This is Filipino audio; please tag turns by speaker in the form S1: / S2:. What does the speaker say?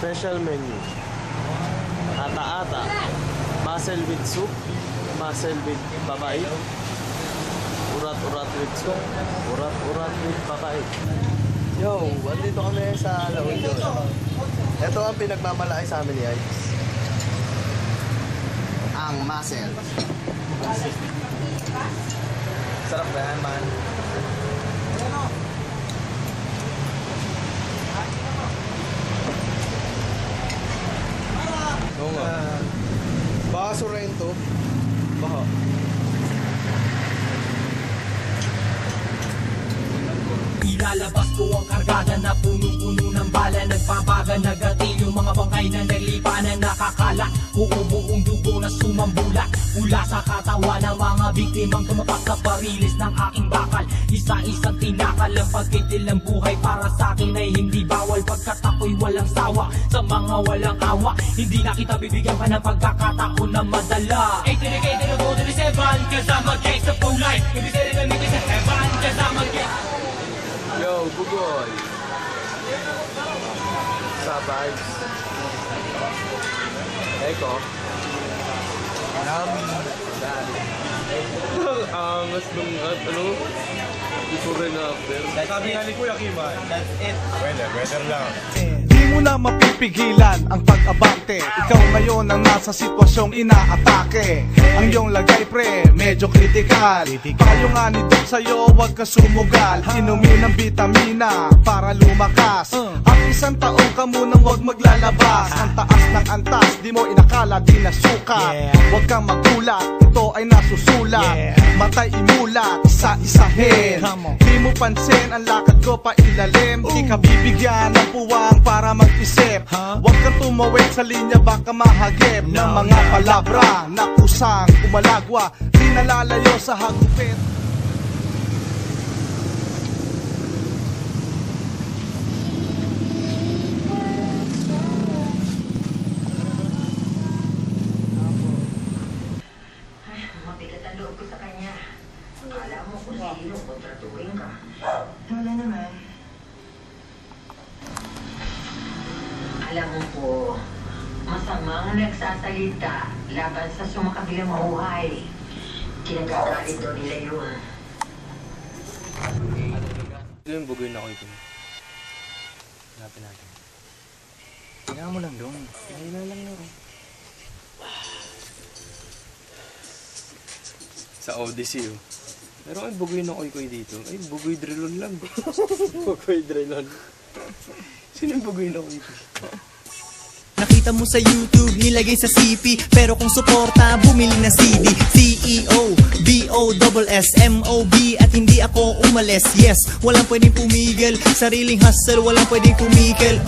S1: Special menu. Ata-ata. Mussel with soup. Mussel with papait. Urat-urat with soup. Urat-urat with papait. Yo, andito kami sa La Union. Ito ang pinagmamalaki sa amin ni Ives. Ang mussel. Sarap na yan, man. Oo nga. Baka Sorrento. Baka.
S2: Ilalabas ko ang kargada na punong-puno ng bala. Nagpapaga, nagatil yung mga bangkay na naglipa na nakakala. Buong dugo na sumambula mula sa katawan ng mga biktimang tumapak sa parilis ng aking bakal. Isa-isang tinakal ang pagkitil ng buhay para sa akin ay hindi bawal. Pagkat ako'y walang sawa sa mga walang awa. Hindi na kita bibigyan pa ng pagkakataon na madala. 18 go to the 7 kasama gangs sa full life. Hindi sila namitin sa heaven kasama gangs.
S1: Yo, Bugoy. Sa vibes. Eko. Ang angas nung ano? Before and after.
S3: Sabi nga ni Kuya Kiba, that's it. Weather lang.
S4: Di mo na mapipigilan ang pag-abante. Ikaw ngayon ang nasa sitwasyong inaatake. Ang iyong lagay pre, medyo kritikal. Payo nga ni Doc sa'yo, huwag ka sumugal. Inumin ng vitamina para lumakas. At isang taon ka munang huwag maglalabas. Ang taas ng antas, di mo inakala, di nasukat. Huwag kang magulat, ito ay nasusulat. Matay imulat, isa-isahin. Di mo pansin, ang lakad ko pa ilalim. Di ka bibigyan ng puwang para mag-isip. Huwag kang tumawid sa linya, baka mahagip ng mga palabra na kusang umalagwa. Di nalalayo sa hagupit.
S5: Mabigat ang loob ko sa kanya. Akala mo kung sino kontratuhin ka. Wala naman. Alam mo po, masamang nagsasalita laban sa sumakabilang buhay. Kinagagalit daw nila yun.
S1: Ito yung bugoy na ko ito. Hanapin natin. Kailangan mo lang doon. Kailangan lang na. Sa Odyssey, oh. Pero ay bugoy na koy dito. Ay, bugoy drilon lang. Bugoy drilon. Sino yung bugoy na koy dito?
S6: Nakita mo sa YouTube, nilagay sa CP. Pero kung suporta, bumili na CD. CEO, BOSSMOB. At hindi ako umalis, yes. Walang pwedeng pumigil, sariling hustle, walang pwedeng kumikil.